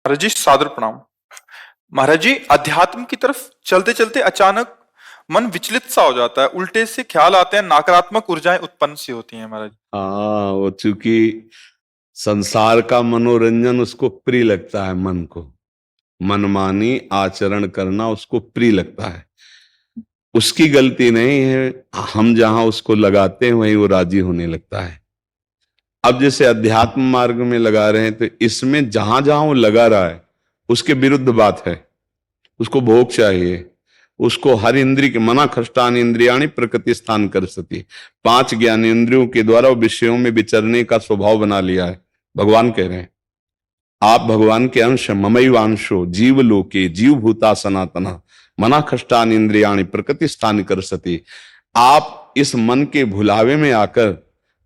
महाराज जी सादर प्रणाम। महाराज जी अध्यात्म की तरफ चलते चलते अचानक मन विचलित सा हो जाता है, उल्टे से ख्याल आते हैं, नकारात्मक ऊर्जाएं उत्पन्न सी होती हैं महाराज। हाँ, वो चूंकि संसार का मनोरंजन उसको प्रिय लगता है, मन को मनमानी आचरण करना उसको प्रिय लगता है। उसकी गलती नहीं है, हम जहां उसको लगाते हैं वहीं वो राजी होने लगता है। अब जैसे अध्यात्म मार्ग में लगा रहे हैं तो इसमें जहां जहां वो लगा रहा है उसके विरुद्ध बात है। उसको भोग चाहिए, उसको हर इंद्रिय के मना खष्टान इंद्रियाणी प्रकृति स्थान कर सती, 5 ज्ञान इंद्रियों के द्वारा विषयों में विचरने का स्वभाव बना लिया है। भगवान कह रहे हैं आप भगवान के अंश, ममैवांशो जीव लोके जीव भूता सनातना मना खष्टान इंद्रियाणी प्रकृति स्थान कर सती। आप इस मन के भुलावे में आकर,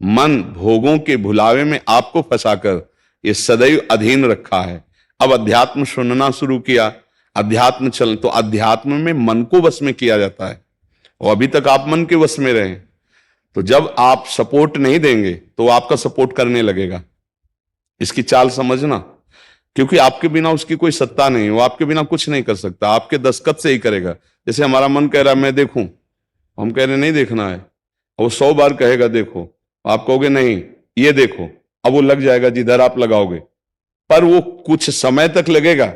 मन भोगों के भुलावे में आपको फंसाकर ये सदैव अधीन रखा है। अब अध्यात्म सुनना शुरू किया, अध्यात्म चल तो अध्यात्म में मन को वश में किया जाता है और अभी तक आप मन के वश में रहे। तो जब आप सपोर्ट नहीं देंगे तो आपका सपोर्ट करने लगेगा। इसकी चाल समझना, क्योंकि आपके बिना उसकी कोई सत्ता नहीं, वो आपके बिना कुछ नहीं कर सकता, आपके दस्तखत से ही करेगा। जैसे हमारा मन कह रहा है मैं देखूं, हम कह रहे नहीं देखना है, वो 100 बार कहेगा देखो, आप कहोगे नहीं ये देखो, अब वो लग जाएगा जिधर आप लगाओगे, पर वो कुछ समय तक लगेगा,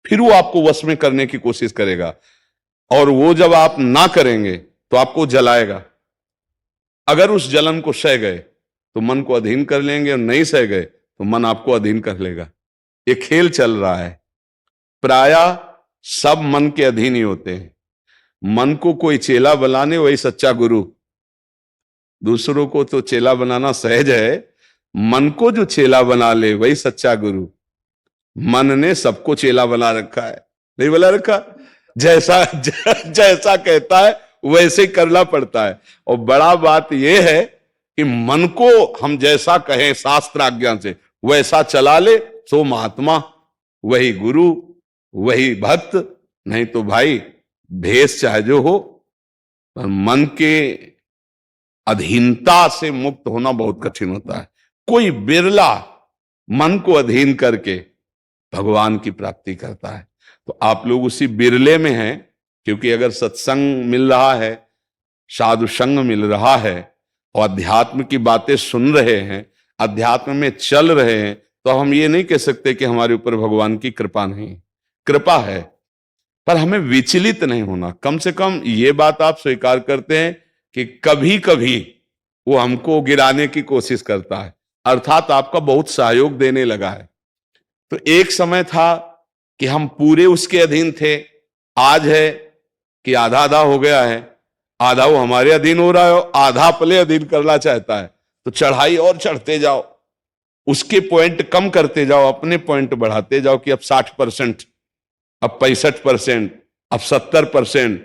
फिर वो आपको वश में करने की कोशिश करेगा और वो जब आप ना करेंगे तो आपको जलाएगा। अगर उस जलन को सह गए तो मन को अधीन कर लेंगे और नहीं सह गए तो मन आपको अधीन कर लेगा। ये खेल चल रहा है, प्राय सब मन के अधीन ही होते हैं। मन को कोई चेला बनाने वही सच्चा गुरु। दूसरों को तो चेला बनाना सहज है, मन को जो चेला बना ले वही सच्चा गुरु। मन ने सबको चेला बना रखा है, नहीं बना रखा, जैसा कहता है वैसे ही करना पड़ता है। और बड़ा बात यह है कि मन को हम जैसा कहें शास्त्र आज्ञा से वैसा चला ले सो महात्मा, वही गुरु, वही भक्त। नहीं तो भाई भेष चाहे जो हो, पर मन के अधीनता से मुक्त होना बहुत कठिन होता है। कोई बिरला मन को अधीन करके भगवान की प्राप्ति करता है। तो आप लोग उसी बिरले में हैं, क्योंकि अगर सत्संग मिल रहा है, साधु संग मिल रहा है और अध्यात्म की बातें सुन रहे हैं, अध्यात्म में चल रहे हैं, तो हम ये नहीं कह सकते कि हमारे ऊपर भगवान की कृपा नहीं। कृपा है, पर हमें विचलित नहीं होना। कम से कम ये बात आप स्वीकार करते हैं कि कभी कभी वो हमको गिराने की कोशिश करता है, अर्थात आपका बहुत सहयोग देने लगा है। तो एक समय था कि हम पूरे उसके अधीन थे, आज है कि आधा आधा हो गया है। आधा वो हमारे अधीन हो रहा है और आधा अपने अधीन करना चाहता है। तो चढ़ाई और चढ़ते जाओ, उसके पॉइंट कम करते जाओ, अपने पॉइंट बढ़ाते जाओ कि अब 60%, अब 65%, अब 70%।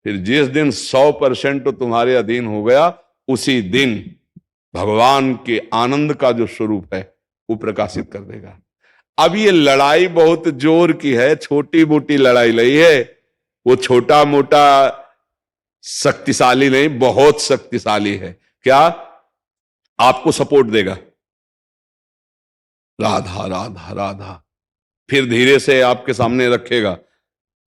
फिर जिस दिन 100% तो तुम्हारे अधीन हो गया, उसी दिन भगवान के आनंद का जो स्वरूप है वो प्रकाशित कर देगा। अब ये लड़ाई बहुत जोर की है, छोटी मोटी लड़ाई नहीं है। वो छोटा मोटा शक्तिशाली नहीं, बहुत शक्तिशाली है। क्या? आपको सपोर्ट देगा, राधा राधा राधा, फिर धीरे से आपके सामने रखेगा।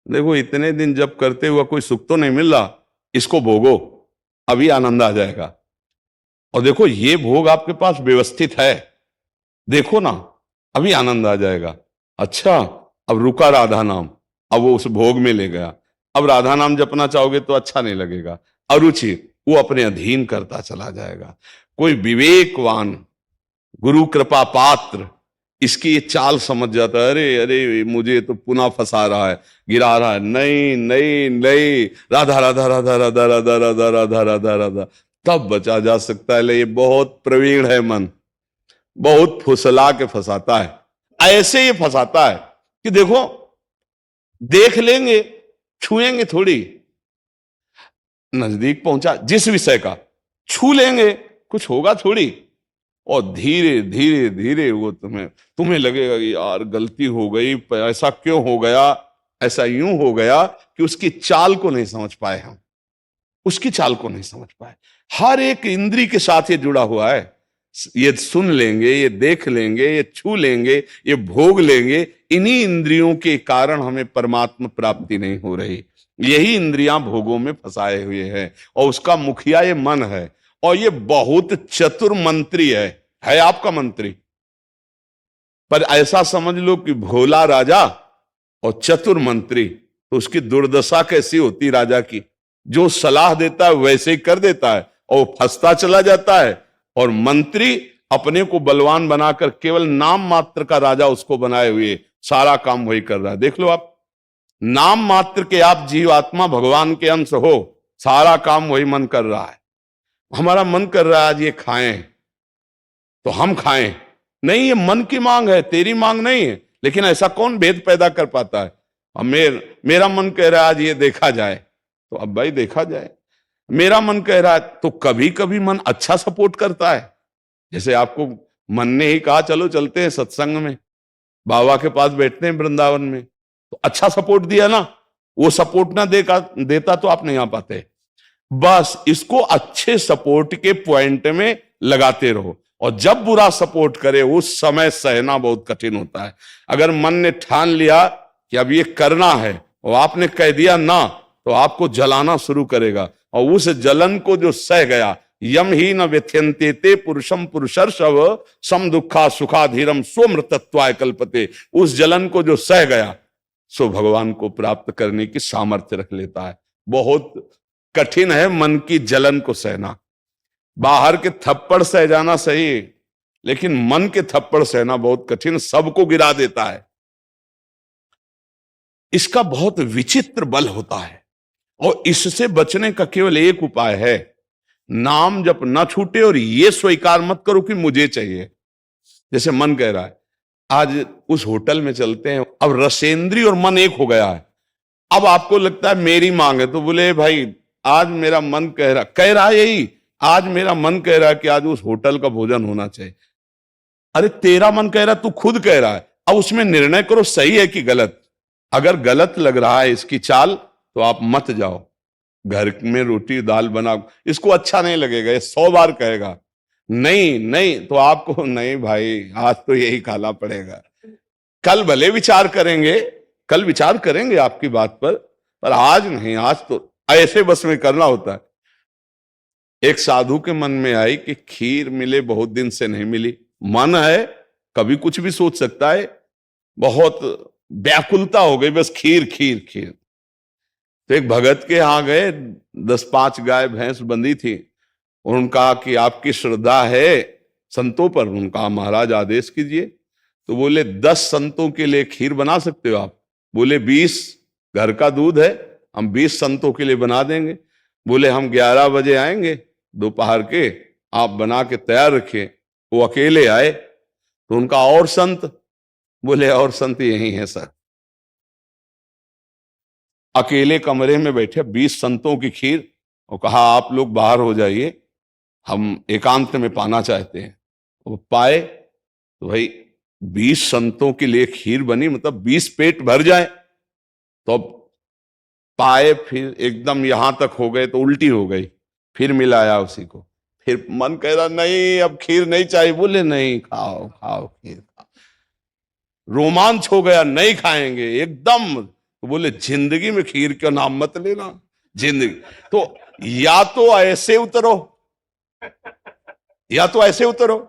देखो इतने दिन जब करते हुआ कोई सुख तो नहीं मिल रहा, इसको भोगो, अभी आनंद आ जाएगा। और देखो ये भोग आपके पास व्यवस्थित है, देखो ना अभी आनंद आ जाएगा। अच्छा, अब रुका राधा नाम, अब वो उस भोग में ले गया। अब राधा नाम जपना चाहोगे तो अच्छा नहीं लगेगा, अरुचि, वो अपने अधीन करता चला जाएगा। कोई विवेकवान गुरु कृपा पात्र इसकी ये चाल समझ जाता है, अरे अरे मुझे तो पुनः फंसा रहा है, गिरा रहा है, नहीं नहीं नहीं, राधा राधा राधा राधा राधा राधा राधा राधा राधा, तब बचा जा सकता है। ये बहुत प्रवीण है मन, बहुत फुसला के फंसाता है। ऐसे ही फंसाता है कि देखो देख लेंगे, छुएंगे थोड़ी, नजदीक पहुंचा जिस विषय का, छू लेंगे, कुछ होगा थोड़ी, और धीरे धीरे धीरे वो तुम्हें लगेगा कि यार गलती हो गई, ऐसा क्यों हो गया, ऐसा यूं हो गया कि उसकी चाल को नहीं समझ पाए हम, उसकी चाल को नहीं समझ पाए। हर एक इंद्री के साथ ये जुड़ा हुआ है। ये सुन लेंगे, ये देख लेंगे, ये छू लेंगे, ये भोग लेंगे, इन्हीं इंद्रियों के कारण हमें परमात्मा प्राप्ति नहीं हो रही। यही इंद्रियां भोगों में फंसाए हुए हैं और उसका मुखिया ये मन है। और ये बहुत चतुर मंत्री है आपका मंत्री, पर ऐसा समझ लो कि भोला राजा और चतुर मंत्री, तो उसकी दुर्दशा कैसी होती राजा की। जो सलाह देता है वैसे ही कर देता है और वो फंसता चला जाता है। और मंत्री अपने को बलवान बनाकर केवल नाम मात्र का राजा उसको बनाए हुए सारा काम वही कर रहा है। देख लो आप, नाम मात्र के आप जीवात्मा भगवान के अंश हो, सारा काम वही मन कर रहा है। हमारा मन कर रहा है आज ये खाएं तो हम खाएं, नहीं, ये मन की मांग है, तेरी मांग नहीं है। लेकिन ऐसा कौन भेद पैदा कर पाता है। अब मेरा मन कह रहा है आज ये देखा जाए, तो अब भाई देखा जाए। मेरा मन कह रहा है, तो कभी कभी मन अच्छा सपोर्ट करता है। जैसे आपको मन ने ही कहा चलो चलते हैं सत्संग में, बाबा के पास बैठते हैं वृंदावन में, तो अच्छा सपोर्ट दिया ना। वो सपोर्ट ना देता तो आप नहीं आ पाते। बस इसको अच्छे सपोर्ट के पॉइंट में लगाते रहो। और जब बुरा सपोर्ट करे उस समय सहना बहुत कठिन होता है। अगर मन ने ठान लिया कि अब ये करना है और आपने कह दिया ना, तो आपको जलाना शुरू करेगा। और उस जलन को जो सह गया, यम ही न व्यथ्यन्ते ते पुरुषम पुरुषर्षव सम दुखा सुखाधीरम स्वमृतत्वाय कल्पते, उस जलन को जो सह गया सो भगवान को प्राप्त करने की सामर्थ्य रख लेता है। बहुत कठिन है मन की जलन को सहना। बाहर के थप्पड़ सह जाना सही, लेकिन मन के थप्पड़ सहना बहुत कठिन, सबको गिरा देता है। इसका बहुत विचित्र बल होता है और इससे बचने का केवल एक उपाय है, नाम जप न छूटे और ये स्वीकार मत करो कि मुझे चाहिए। जैसे मन कह रहा है आज उस होटल में चलते हैं, अब रसेंद्री और मन एक हो गया है। अब आपको लगता है मेरी मांग है, तो बोले भाई आज मेरा मन कह रहा है यही, आज मेरा मन कह रहा है कि आज उस होटल का भोजन होना चाहिए। अरे तेरा मन कह रहा है, तू खुद कह रहा है, अब उसमें निर्णय करो सही है कि गलत। अगर गलत लग रहा है इसकी चाल तो आप मत जाओ। घर में रोटी दाल बनाओ, इसको अच्छा नहीं लगेगा, ये 100 बार कहेगा नहीं नहीं, तो आपको नहीं भाई आज तो यही खाना पड़ेगा। कल भले विचार करेंगे, कल विचार करेंगे आपकी बात पर आज नहीं, आज तो ऐसे बस में करना होता है। एक साधु के मन में आई कि खीर मिले, बहुत दिन से नहीं मिली। मन है कभी कुछ भी सोच सकता है, बहुत व्याकुलता हो गई, बस खीर खीर खीर। तो एक भगत के यहां गए, 10-5 गाय भैंस बंधी थी। उनका कि आपकी श्रद्धा है संतों पर? उनका महाराज आदेश कीजिए। तो बोले 10 संतों के लिए खीर बना सकते हो आप? बोले 20 घर का दूध है, हम 20 संतों के लिए बना देंगे। बोले हम 11 बजे आएंगे दोपहर के, आप बना के तैयार रखिए। वो अकेले आए तो उनका और संत? बोले और संत यही है सर। अकेले कमरे में बैठे 20 संतों की खीर, और कहा आप लोग बाहर हो जाइए, हम एकांत में पाना चाहते हैं। वो पाए तो भाई 20 संतों के लिए खीर बनी, मतलब 20 पेट भर जाए। तो अब पाए, फिर एकदम यहां तक हो गए तो उल्टी हो गई, फिर मिलाया उसी को। फिर मन कह रहा नहीं अब खीर नहीं चाहिए। बोले नहीं, खाओ खाओ खीर खाओ। रोमांच हो गया, नहीं खाएंगे एकदम। तो बोले जिंदगी में खीर का नाम मत लेना, जिंदगी तो या तो ऐसे उतरो, या तो ऐसे उतरो।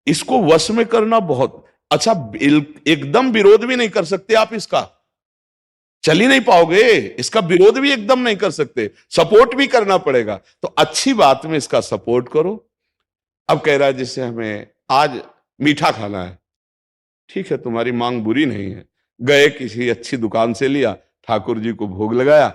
इसको वश में करना बहुत अच्छा। एकदम विरोध भी नहीं कर सकते आप इसका, चल ही नहीं पाओगे। इसका विरोध भी एकदम नहीं कर सकते, सपोर्ट भी करना पड़ेगा। तो अच्छी बात में इसका सपोर्ट करो। अब कह रहा है जैसे हमें आज मीठा खाना है, ठीक है तुम्हारी मांग बुरी नहीं है। गए किसी अच्छी दुकान से लिया, ठाकुर जी को भोग लगाया,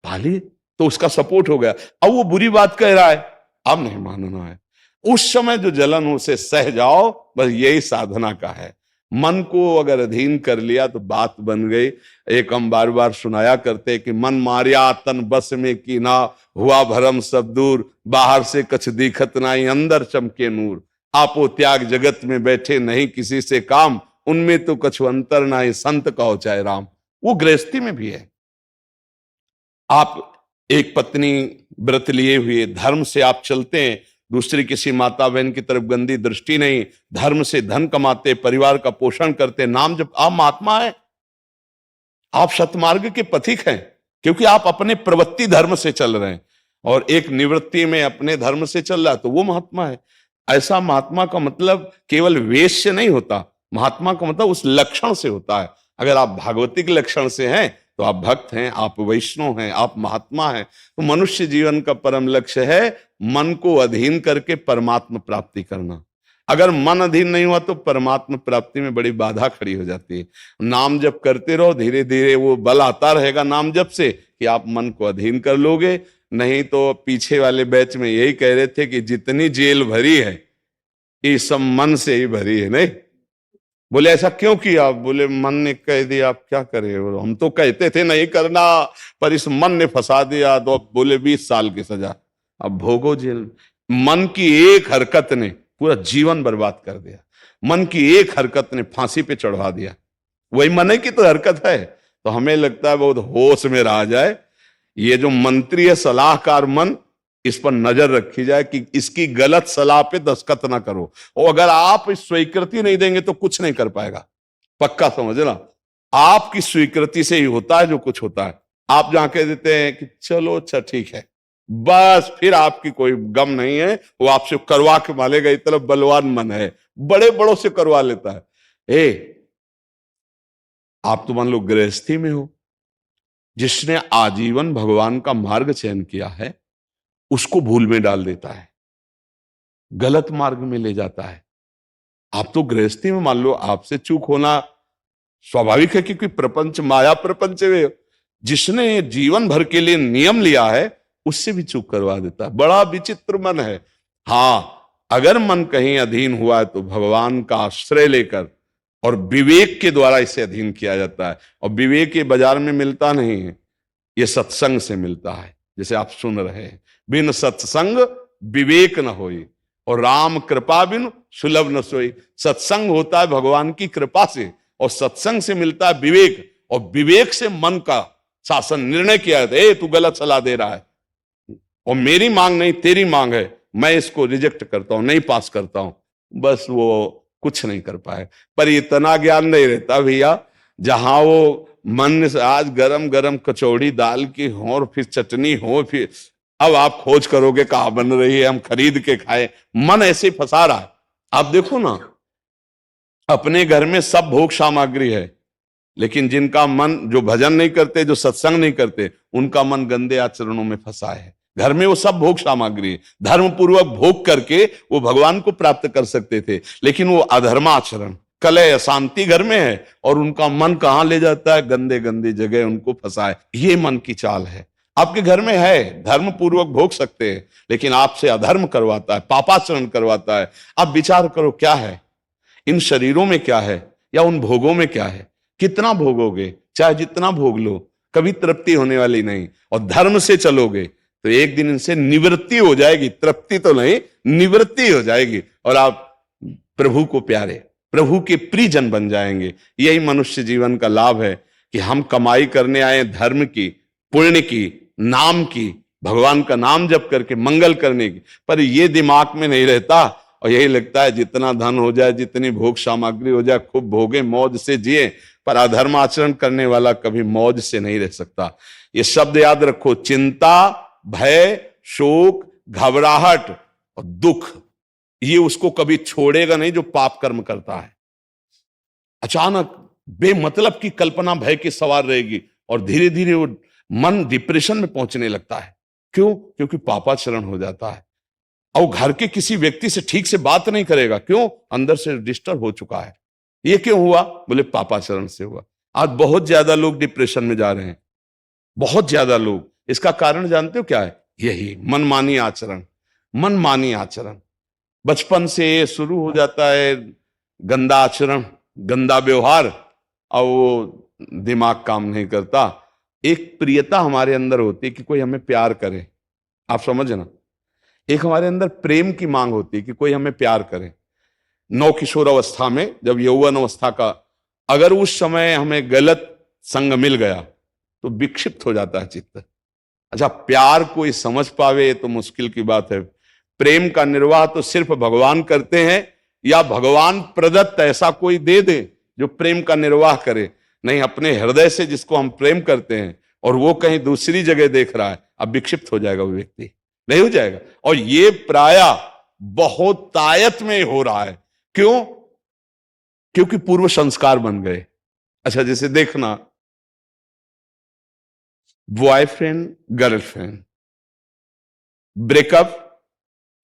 पाली, तो उसका सपोर्ट हो गया। अब वो बुरी बात कह रहा है, अब नहीं मानना है। उस समय जो जलन उसे सह जाओ, बस यही साधना का है। मन को अगर अधीन कर लिया तो बात बन गई। एक हम बार बार सुनाया करते कि मन मारिया तन बस में की ना, हुआ भरम सब दूर, बाहर से कछ दिखत नाई, अंदर चमके नूर। आपो त्याग जगत में बैठे नहीं किसी से काम, उनमें तो कछु अंतर नाई, संत कहो चाहे राम। वो गृहस्थी में भी है। आप एक पत्नी व्रत लिए हुए धर्म से आप चलते हैं, दूसरी किसी माता बहन की तरफ गंदी दृष्टि नहीं, धर्म से धन कमाते, परिवार का पोषण करते, नाम जब आप महात्मा है, आप सतमार्ग के पथिक हैं, क्योंकि आप अपने प्रवृत्ति धर्म से चल रहे हैं और एक निवृत्ति में अपने धर्म से चल रहा है, तो वो महात्मा है। ऐसा महात्मा का मतलब केवल वेश से नहीं होता, महात्मा का मतलब उस लक्षण से होता है। अगर आप भागवतिक लक्षण से हैं तो आप भक्त हैं, आप वैष्णव हैं, आप महात्मा हैं। तो मनुष्य जीवन का परम लक्ष्य है मन को अधीन करके परमात्मा प्राप्ति करना। अगर मन अधीन नहीं हुआ तो परमात्मा प्राप्ति में बड़ी बाधा खड़ी हो जाती है। नाम जप करते रहो, धीरे धीरे वो बल आता रहेगा नाम जप से कि आप मन को अधीन कर लोगे। नहीं तो पीछे वाले बैच में यही कह रहे थे कि जितनी जेल भरी है ये सब मन से ही भरी है। नहीं बोले ऐसा क्यों किया? बोले मन ने कह दिया, आप क्या करें, हम तो कहते थे नहीं करना, पर इस मन ने फंसा दिया, तो बोले 20 साल की सजा, अब भोगो जेल। मन की एक हरकत ने पूरा जीवन बर्बाद कर दिया, मन की एक हरकत ने फांसी पे चढ़वा दिया। वही मन की तो हरकत है। तो हमें लगता है बहुत होश में रहा जाए, ये जो मंत्री है सलाहकार मन, इस पर नजर रखी जाए कि इसकी गलत सलाह पे दस्तखत ना करो। और अगर आप इस स्वीकृति नहीं देंगे तो कुछ नहीं कर पाएगा, पक्का समझना। आपकी स्वीकृति से ही होता है जो कुछ होता है। आप जहां कह देते हैं कि चलो अच्छा ठीक है, बस फिर आपकी कोई गम नहीं है, वो आपसे करवा के मालेगा। इतना बलवान मन है, बड़े बड़ों से करवा लेता है। आप तो मान लो गृहस्थी में हो, जिसने आजीवन भगवान का मार्ग चयन किया है उसको भूल में डाल देता है, गलत मार्ग में ले जाता है। आप तो गृहस्थी में मान लो आपसे चूक होना स्वाभाविक है, क्योंकि प्रपंच माया प्रपंच में जिसने जीवन भर के लिए नियम लिया है उससे भी चूक करवा देता है। बड़ा विचित्र मन है। हाँ, अगर मन कहीं अधीन हुआ है तो भगवान का आश्रय लेकर और विवेक के द्वारा इसे अधीन किया जाता है। और विवेक ये बाजार में मिलता नहीं है, ये सत्संग से मिलता है। जैसे आप सुन रहे हैं, बिन सत्संग विवेक न होई और राम कृपा बिन सुलभ न सोई। सत्संग होता है भगवान की कृपा से और सत्संग से मिलता है विवेक, और विवेक से मन का शासन। निर्णय किया जाता है, तू गलत सलाह दे रहा है और मेरी मांग नहीं तेरी मांग है, मैं इसको रिजेक्ट करता हूं, नहीं पास करता हूं। बस वो कुछ नहीं कर पाए। पर इतना ज्ञान नहीं रहता भैया, जहां वो मन से आज गरम गरम कचौड़ी दाल की हो और फिर चटनी हो, फिर अब आप खोज करोगे कहां बन रही है, हम खरीद के खाए। मन ऐसे फंसा रहा है। आप देखो ना, अपने घर में सब भोग सामग्री है, लेकिन जिनका मन, जो भजन नहीं करते, जो सत्संग नहीं करते, उनका मन गंदे आचरणों में फंसा है। घर में वो सब भोग सामग्री है, धर्म पूर्वक भोग करके वो भगवान को प्राप्त कर सकते थे, लेकिन वो अधर्माचरण, कलह, अशांति घर में है और उनका मन कहां ले जाता है? गंदे गंदी जगह उनको फंसाए। ये मन की चाल है। आपके घर में है, धर्म पूर्वक भोग सकते हैं, लेकिन आपसे अधर्म करवाता है, पापाचरण करवाता है। आप विचार करो क्या है इन शरीरों में, क्या है या उन भोगों में क्या है? कितना भोगोगे? चाहे जितना भोग लो, कभी तृप्ति होने वाली नहीं। और धर्म से चलोगे तो एक दिन इनसे निवृत्ति हो जाएगी, तृप्ति तो नहीं, निवृत्ति हो जाएगी और आप प्रभु को प्यारे, प्रभु के प्रियजन बन जाएंगे। यही मनुष्य जीवन का लाभ है कि हम कमाई करने आए धर्म की, पुण्य की, नाम की, भगवान का नाम जप करके मंगल करने की, पर ये दिमाग में नहीं रहता और यही लगता है जितना धन हो जाए, जितनी भोग सामग्री हो जाए, खूब भोगे, मौज से जिए। पर अधर्म आचरण करने वाला कभी मौज से नहीं रह सकता। ये शब्द याद रखो, चिंता, भय, शोक, घबराहट और दुख, ये उसको कभी छोड़ेगा नहीं जो पाप कर्म करता है। अचानक बेमतलब की कल्पना भय की सवार रहेगी और धीरे धीरे वो मन डिप्रेशन में पहुंचने लगता है। क्यों? क्योंकि पापाचरण हो जाता है। और घर के किसी व्यक्ति से ठीक से बात नहीं करेगा। क्यों? अंदर से डिस्टर्ब हो चुका है। ये क्यों हुआ? बोले पापाचरण से हुआ। आज बहुत ज्यादा लोग डिप्रेशन में जा रहे हैं, बहुत ज्यादा लोग। इसका कारण जानते हो क्या है? यही मनमानी आचरण। मनमानी आचरण बचपन से शुरू हो जाता है, गंदा आचरण, गंदा व्यवहार, और वो दिमाग काम नहीं करता। एक प्रियता हमारे अंदर होती है कि कोई हमें प्यार करे, आप समझ ना। एक हमारे अंदर प्रेम की मांग होती है कि कोई हमें प्यार करे। नौ किशोर अवस्था में, जब यौवन अवस्था का, अगर उस समय हमें गलत संग मिल गया तो विक्षिप्त हो जाता है चित्त। अच्छा, प्यार कोई समझ पावे तो मुश्किल की बात है, प्रेम का निर्वाह तो सिर्फ भगवान करते हैं, या भगवान प्रदत्त ऐसा कोई दे दे जो प्रेम का निर्वाह करे। नहीं, अपने हृदय से जिसको हम प्रेम करते हैं और वो कहीं दूसरी जगह देख रहा है, अब विक्षिप्त हो जाएगा वो व्यक्ति, नहीं हो जाएगा। और ये प्राय बहुत तायत में हो रहा है। क्यों? क्योंकि पूर्व संस्कार बन गए। अच्छा, जैसे देखना, बॉयफ्रेंड गर्लफ्रेंड, ब्रेकअप,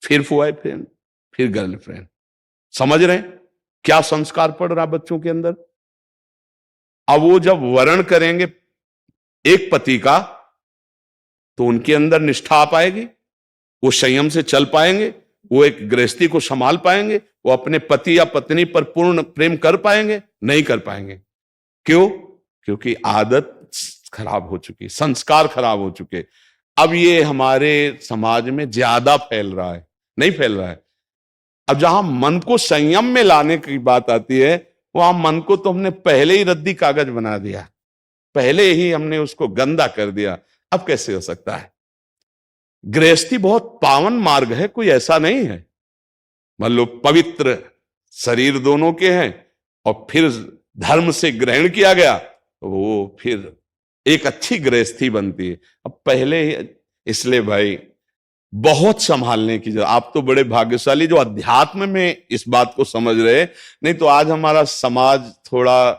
फिर बॉयफ्रेंड, फिर गर्लफ्रेंड। समझ रहे हैं क्या संस्कार पड़ रहा बच्चों के अंदर? अब वो जब वर्ण करेंगे एक पति का, तो उनके अंदर निष्ठा आ पाएगी, वो संयम से चल पाएंगे, वो एक गृहस्थी को संभाल पाएंगे, वो अपने पति या पत्नी पर पूर्ण प्रेम कर पाएंगे? नहीं कर पाएंगे। क्यों? क्योंकि आदत खराब हो चुकी, संस्कार खराब हो चुके। अब ये हमारे समाज में ज्यादा फैल रहा है, नहीं फैल रहा है। अब जहां मन को संयम में लाने की बात आती है, वहां मन को तो हमने पहले ही रद्दी कागज बना दिया, पहले ही हमने उसको गंदा कर दिया। अब कैसे हो सकता है? गृहस्थी बहुत पावन मार्ग है, कोई ऐसा नहीं है। मान लो पवित्र शरीर दोनों के हैं और फिर धर्म से ग्रहण किया गया, तो वो फिर एक अच्छी गृहस्थी बनती है। अब पहले ही, इसलिए भाई बहुत संभालने की जरूरत। आप तो बड़े भाग्यशाली जो अध्यात्म में इस बात को समझ रहे, नहीं तो आज हमारा समाज थोड़ा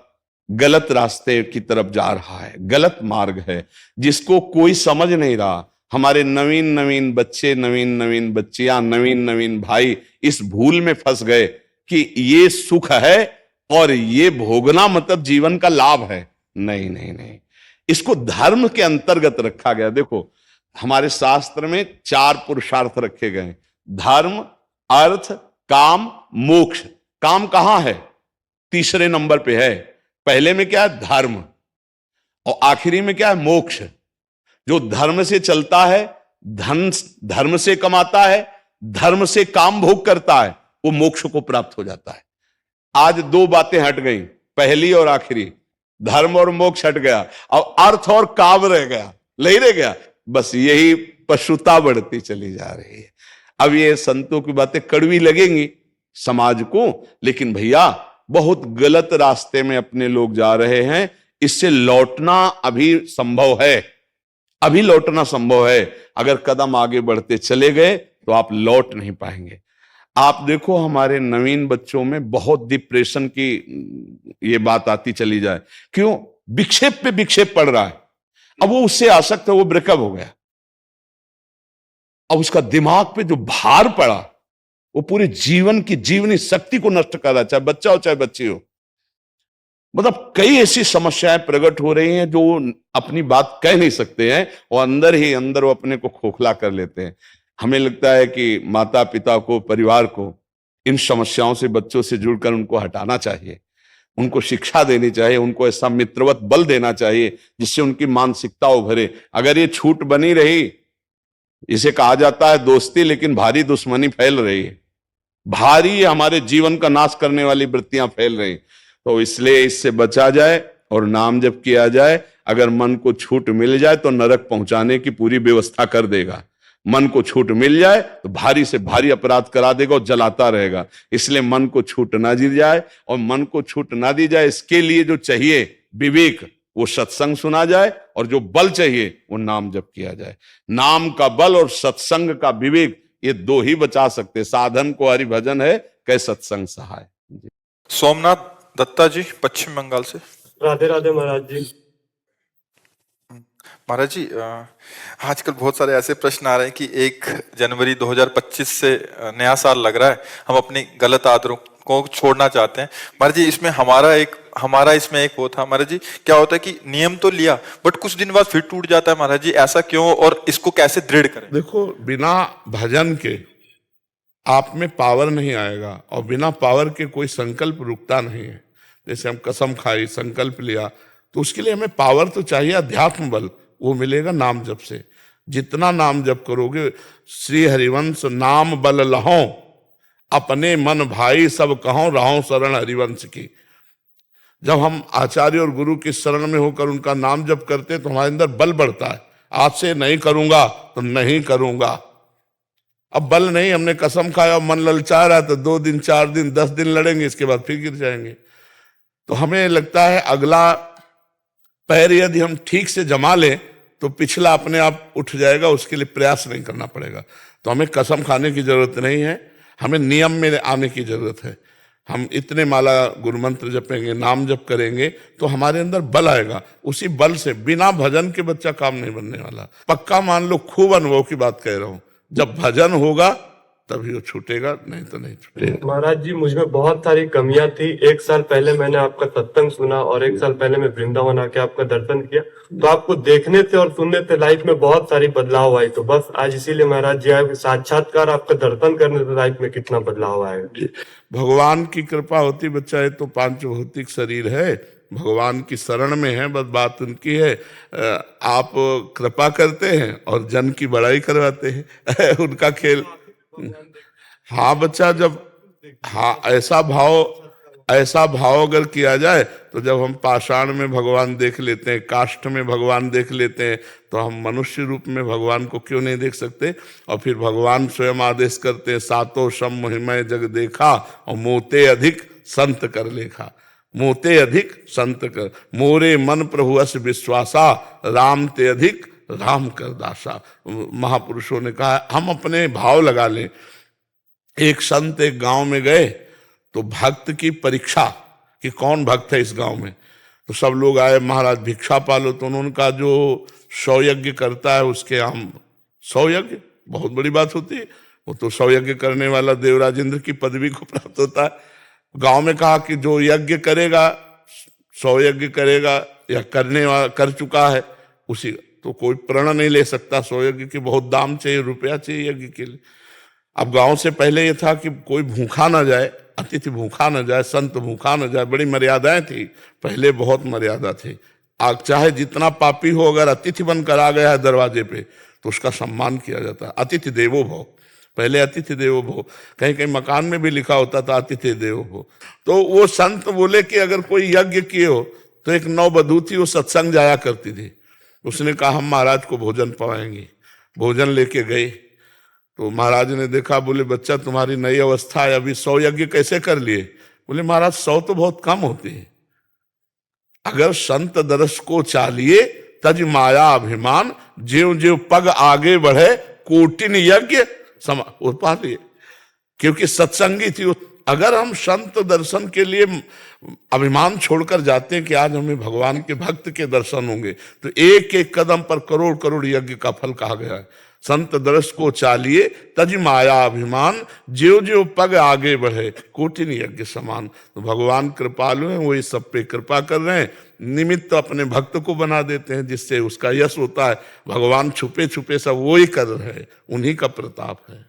गलत रास्ते की तरफ जा रहा है, गलत मार्ग है जिसको कोई समझ नहीं रहा। हमारे नवीन नवीन बच्चे, नवीन नवीन बच्चियां, नवीन नवीन भाई इस भूल में फंस गए कि ये सुख है और ये भोगना मतलब जीवन का लाभ है। नहीं नहीं नहीं, इसको धर्म के अंतर्गत रखा गया। देखो, हमारे शास्त्र में 4 पुरुषार्थ रखे गए: धर्म, अर्थ, काम, मोक्ष। काम कहां है? तीसरे नंबर पे है। पहले में क्या है? धर्म। और आखिरी में क्या है? मोक्ष। जो धर्म से चलता है, धन धर्म से कमाता है, धर्म से काम भोग करता है, वो मोक्ष को प्राप्त हो जाता है। आज 2 बातें हट गई, पहली और आखिरी। धर्म और मोक्ष हट गया, और अर्थ और काम रह गया, नहीं रह गया। बस यही पशुता बढ़ती चली जा रही है। अब ये संतों की बातें कड़वी लगेंगी समाज को, लेकिन भैया बहुत गलत रास्ते में अपने लोग जा रहे हैं। इससे लौटना अभी संभव है, अभी लौटना संभव है। अगर कदम आगे बढ़ते चले गए तो आप लौट नहीं पाएंगे। आप देखो, हमारे नवीन बच्चों में बहुत डिप्रेशन की ये बात आती चली जाए। क्यों? विक्षेप पे विक्षेप पड़ रहा है। अब वो उससे आसक्त है, वो ब्रेकअप हो गया, अब उसका दिमाग पे जो भार पड़ा, वो पूरे जीवन की जीवनी शक्ति को नष्ट कर रहा है, चाहे बच्चा हो चाहे बच्ची हो। मतलब कई ऐसी समस्याएं प्रकट हो रही हैं जो अपनी बात कह नहीं सकते हैं, और अंदर ही अंदर वो अपने को खोखला कर लेते हैं। हमें लगता है कि माता पिता को, परिवार को इन समस्याओं से, बच्चों से जुड़कर उनको हटाना चाहिए, उनको शिक्षा देनी चाहिए, उनको ऐसा मित्रवत बल देना चाहिए जिससे उनकी मानसिकता उभरे। अगर ये छूट बनी रही, इसे कहा जाता है दोस्ती, लेकिन भारी दुश्मनी फैल रही है, भारी हमारे जीवन का नाश करने वाली वृत्तियां फैल रही। तो इसलिए इससे बचा जाए और नाम जप किया जाए। अगर मन को छूट मिल जाए तो नरक पहुंचाने की पूरी व्यवस्था कर देगा। मन को छूट मिल जाए तो भारी से भारी अपराध करा देगा और जलाता रहेगा। इसलिए मन को छूट ना दी जाए, और मन को छूट ना दी जाए इसके लिए जो चाहिए विवेक, वो सत्संग सुना जाए, और जो बल चाहिए वो नाम जप किया जाए। नाम का बल और सत्संग का विवेक, ये 2 ही बचा सकते। साधन को हरि भजन है, कै सत्संग सहाय। सोमनाथ दत्ता जी, पश्चिम बंगाल से। राधे राधे महाराज जी। महाराज जी, आजकल बहुत सारे ऐसे प्रश्न आ रहे हैं कि 1 जनवरी 2025 से नया साल लग रहा है, हम अपनी गलत आदतों को छोड़ना चाहते हैं। महाराज जी, इसमें हमारा इसमें एक वो था महाराज जी, क्या होता है कि नियम तो लिया बट कुछ दिन बाद फिर टूट जाता है महाराज जी, ऐसा क्यों और इसको कैसे दृढ़ करें? देखो, बिना भजन के आप में पावर नहीं आएगा, और बिना पावर के कोई संकल्प रुकता नहीं है। जैसे हम कसम खाई, संकल्प लिया, तो उसके लिए हमें पावर तो चाहिए, अध्यात्म बल, वो मिलेगा नाम जप से। जितना नाम जप करोगे, श्री हरिवंश नाम बल लहों, अपने मन भाई सब कहों, रहों शरण हरिवंश की। जब हम आचार्य और गुरु की शरण में होकर उनका नाम जप करते हैं तो हमारे अंदर बल बढ़ता है। आज से नहीं करूंगा तो नहीं करूंगा, अब बल नहीं, हमने कसम खाया और मन ललचा रहा तो 2 दिन 4 दिन 10 दिन लड़ेंगे, इसके बाद फिर गिर जाएंगे। तो हमें लगता है अगला पैर यदि हम ठीक से जमा लें तो पिछला अपने आप उठ जाएगा, उसके लिए प्रयास नहीं करना पड़ेगा। तो हमें कसम खाने की जरूरत नहीं है, हमें नियम में आने की जरूरत है। हम इतने माला गुरु मंत्र जपेंगे, नाम जप करेंगे तो हमारे अंदर बल आएगा। उसी बल से, बिना भजन के बच्चा काम नहीं बनने वाला। पक्का मान लो, खूब अनुभव की बात कह रहा हूं। जब भजन होगा तभी वो छूटेगा, नहीं तो नहीं छूटेगा। महाराज जी, मुझमें बहुत सारी कमियां थी। 1 साल पहले मैंने आपका सत्संग सुना और 1 साल पहले मैं वृंदावन आके आपका दर्शन किया, तो आपको देखने से और सुनने से लाइफ में बहुत सारी बदलाव आई। तो बस आज इसीलिए महाराज जी आए, साक्षात्कार आपका दर्शन करने से लाइफ में कितना बदलाव आएगा। भगवान की कृपा होती बच्चा, ये तो 5 भौतिक शरीर है, भगवान की शरण में है, बस बात उनकी है। आप कृपा करते हैं और जन की बड़ाई करवाते हैं उनका खेल। हाँ बच्चा, जब हाँ ऐसा भाव अगर किया जाए तो जब हम पाषाण में भगवान देख लेते हैं, काष्ठ में भगवान देख लेते हैं, तो हम मनुष्य रूप में भगवान को क्यों नहीं देख सकते। और फिर भगवान स्वयं आदेश करते हैं, सातो सम महिमय जग देखा और मोते अधिक संत कर लेखा। मोते अधिक संत कर, मोरे मन प्रभु अस विश्वासा, राम ते अधिक राम कर दासा। महापुरुषों ने कहा हम अपने भाव लगा लें। एक संत एक गांव में गए तो भक्त की परीक्षा कि कौन भक्त है इस गांव में। तो सब लोग आए, महाराज भिक्षा पालो। तो उन्होंने कहा जो 100 यज्ञ करता है उसके हम 100 यज्ञ, बहुत बड़ी बात होती है। वो तो 100 यज्ञ करने वाला देवराज इंद्र की पदवी को प्राप्त होता है। गांव में कहा कि जो यज्ञ करेगा, 100 यज्ञ करेगा या करने वाला कर चुका है उसी, तो कोई प्रण नहीं ले सकता। 100 यज्ञ की बहुत दाम चाहिए, रुपया चाहिए यज्ञ के लिए। अब गांव से पहले ये था कि कोई भूखा ना जाए, अतिथि भूखा ना जाए, संत भूखा ना जाए, बड़ी मर्यादाएं थी पहले, बहुत मर्यादा थी। आग चाहे जितना पापी हो, अगर अतिथि बनकर आ गया है दरवाजे पे तो उसका सम्मान किया जाता है। अतिथि देवो भव, पहले अतिथि देवो भव, कहीं कहीं मकान में भी लिखा होता था अतिथि देवो भव। तो वो संत बोले कि अगर कोई यज्ञ किए हो, तो एक नववधू थी, वो सत्संग जाया करती थी। उसने कहा हम महाराज को भोजन पवाएंगे। भोजन लेके गए तो महाराज ने देखा, बोले बच्चा तुम्हारी नई अवस्था है, अभी 100 यज्ञ कैसे कर लिए। बोले महाराज 100 तो बहुत कम होते हैं, अगर संत दरस को चालिए तज माया अभिमान, ज्यों ज्यों पग आगे बढ़े कोटिन यज्ञ समा पा लिए। क्योंकि सत्संगी थी। अगर हम संत दर्शन के लिए अभिमान छोड़कर जाते हैं कि आज हमें भगवान के भक्त के दर्शन होंगे, तो एक एक कदम पर करोड़ करोड़ यज्ञ का फल कहा गया है। संत दर्श को चालिए तज माया अभिमान, ज्यों ज्यों पग आगे बढ़े कोटिन यज्ञ समान। तो भगवान कृपालु हैं, वो इस सब पे कृपा कर रहे हैं। निमित्त अपने भक्त को बना देते हैं जिससे उसका यश होता है। भगवान छुपे छुपे सब वो ही कर रहे हैं, उन्हीं का प्रताप है।